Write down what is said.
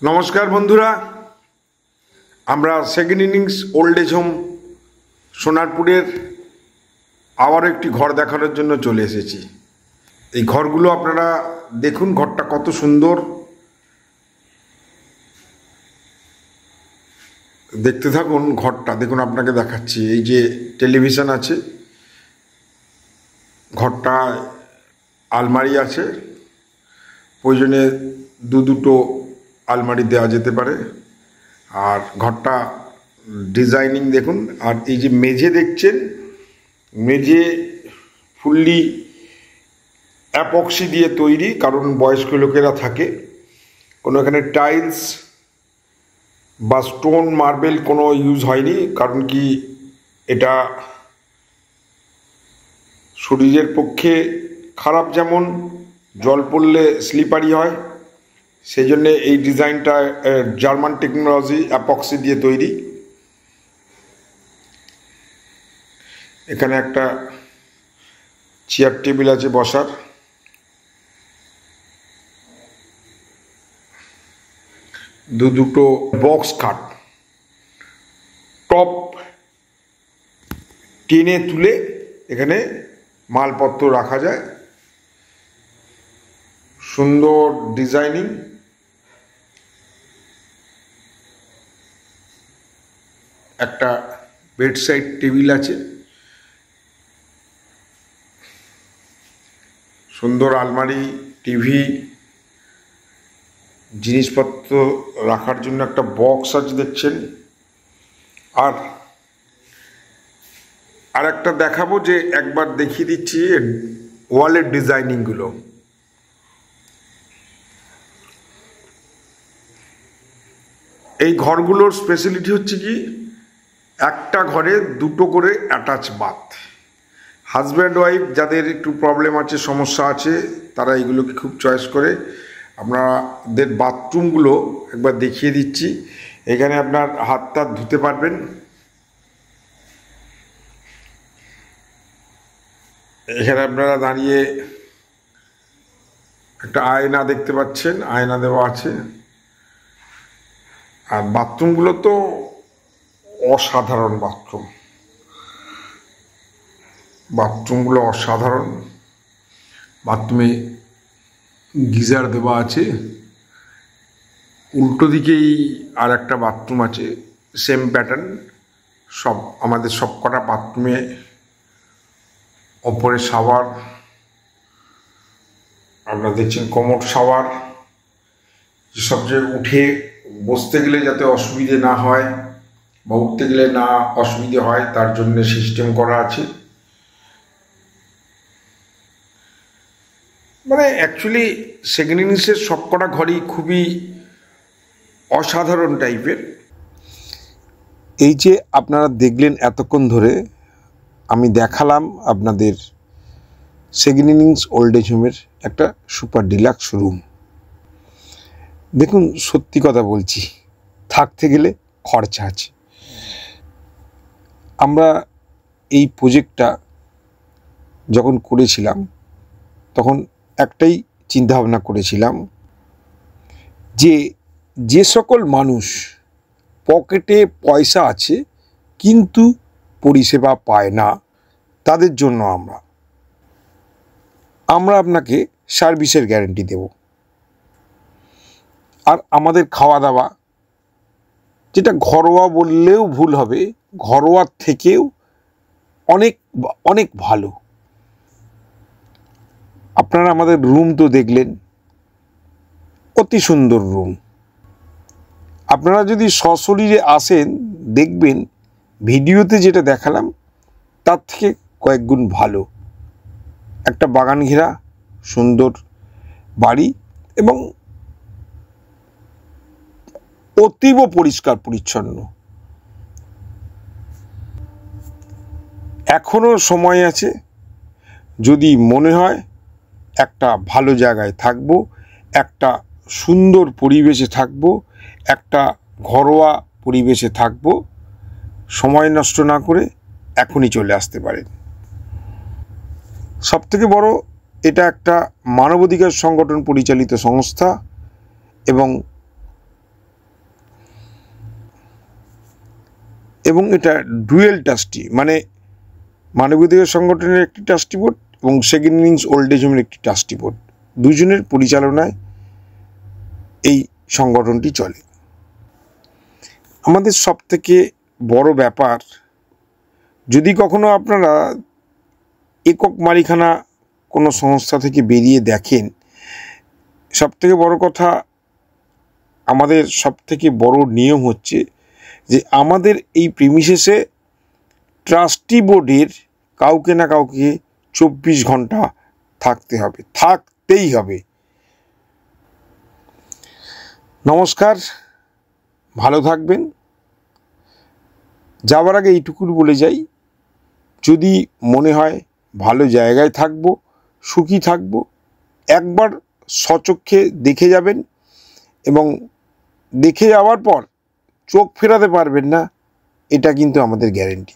নমস্কার বন্ধুরা, আমরা second innings old age home সোনারপুরের আবার একটি ঘর দেখানোর জন্য চলে এসেছি। এই ঘরগুলো আপনারা দেখুন, ঘরটা কত সুন্দর দেখতে থাকুন। ঘরটা দেখুন, আপনাকে দেখাচ্ছি। এই যে টেলিভিশন আছে, ঘরটা আলমারি আছে, প্রয়োজনে দুটো আলমারি দেওয়া যেতে পারে। আর ঘরটা ডিজাইনিং দেখুন। আর এই যে মেঝে দেখছেন, মেঝে ফুললি অ্যাপক্সি দিয়ে তৈরি, কারণ বয়স্ক লোকেরা থাকে। কোনো এখানে টাইলস বা স্টোন মার্বেল কোনো ইউজ হয়নি, কারণ কি এটা শরীরের পক্ষে খারাপ, যেমন জল পড়লে স্লিপারি হয়, সেই জন্যে এই ডিজাইনটা জার্মান টেকনোলজি অ্যাপক্সি দিয়ে তৈরি। এখানে একটা চেয়ার টেবিল আছে বসার। দুটো বক্স খাট, টপ টেনে তুলে এখানে মালপত্র রাখা যায়। সুন্দর ডিজাইনিং। একটা বেডসাইড টেবিল আছে, সুন্দর আলমারি, টিভি, জিনিসপত্র রাখার জন্য একটা বক্স আছে দেখছেন। আর একটা দেখাবো, যে একবার দেখিয়ে দিচ্ছি ওয়ালের ডিজাইনিংগুলো। এই ঘরগুলোর স্পেশালিটি হচ্ছে কি, একটা ঘরে দুটো করে অ্যাটাচ বাথ। হাজব্যান্ড ওয়াইফ যাদের একটু প্রবলেম আছে, সমস্যা আছে, তারা এগুলোকে খুব চয়েস করে। আপনাদের বাথরুমগুলো একবার দেখিয়ে দিচ্ছি। এখানে আপনার হাত টাত ধুতে পারবেন। এখানে আপনারা দাঁড়িয়ে একটা আয়না দেখতে পাচ্ছেন, আয়না দেওয়া আছে। আর বাথরুমগুলো তো অসাধারণ, বাথরুমগুলো অসাধারণ। বাথরুমে গিজার দেওয়া আছে। উল্টো দিকেই আর একটা বাথরুম আছে, সেম প্যাটার্ন। আমাদের সব কটা বাথরুমে ওপরে শাওয়ার, আপনারা দেখছেন কমোড শাওয়ার। যেসব যে উঠে বসতে গেলে যাতে অসুবিধে না হয় বা উঠতে গেলে না অসুবিধে হয়, তার জন্য সিস্টেম করা আছে। মানে অ্যাকচুয়ালি সেকেন্ড ইনিংসের সবকটা ঘরই খুবই অসাধারণ টাইপের। এই যে আপনারা দেখলেন এতক্ষণ ধরে, আমি দেখালাম আপনাদের সেকেন্ড ইনিংস ওল্ড এজ হোমের একটা সুপার ডিলাক্স রুম। দেখুন, সত্যি কথা বলছি, থাকতে গেলে খরচা আছে। আমরা এই প্রজেক্টটা যখন করেছিলাম, তখন একটাই চিন্তাভাবনা করেছিলাম, যে সকল মানুষ পকেটে পয়সা আছে কিন্তু পরিষেবা পায় না, তাদের জন্য আমরা আপনাকে সার্ভিসের গ্যারান্টি দেব। আর আমাদের খাওয়া দাওয়া, যেটা ঘরোয়া বললেও ভুল হবে, ঘরোয়ার থেকেও অনেক অনেক ভালো। আপনারা আমাদের রুম তো দেখলেন, অতি সুন্দর রুম। আপনারা যদি সশরীরে আসেন, দেখবেন ভিডিওতে যেটা দেখালাম তার থেকে কয়েক গুণ ভালো। একটা বাগান ঘেরা সুন্দর বাড়ি এবং অতীব পরিষ্কার পরিচ্ছন্ন। এখনো সময় আছে, যদি মনে হয় একটা ভালো জায়গায় থাকবো, একটা সুন্দর পরিবেশে থাকবো, একটা ঘরোয়া পরিবেশে থাকবো, সময় নষ্ট না করে এখনই চলে আসতে পারেন। সবথেকে বড়, এটা একটা মানবাধিকার সংগঠন পরিচালিত সংস্থা এবং এবং এটা ডুয়েল ট্রাস্টি, মানে মানবাধিকার সংগঠনের একটি ট্রাস্টি বোর্ড এবং সেকেন্ড ইনিংস ওল্ড এজ হোমের একটি ট্রাস্টি বোর্ড, দুজনের পরিচালনায় এই সংগঠনটি চলে। আমাদের সবথেকে বড় ব্যাপার, যদি কখনো আপনারা একক মালিকানা কোনো সংস্থা থেকে বেরিয়ে দেখেন, সবথেকে বড় কথা, আমাদের সবথেকে বড় নিয়ম হচ্ছে যে আমাদের এই প্রিমিসেসে ট্রাস্টি বোর্ডের কাউকে না কাউকে 24 ঘন্টা থাকতে হবে, থাকতেই হবে। নমস্কার, ভালো থাকবেন। যাওয়ার আগে এইটুকু বলে যাই, যদি মনে হয় ভালো জায়গায় থাকবো, সুখী থাকবো, একবার স্বচক্ষে দেখে যাবেন এবং দেখে যাওয়ার পর চোখ ফেরাতে পারবেন না, এটা কিন্তু আমাদের গ্যারেন্টি।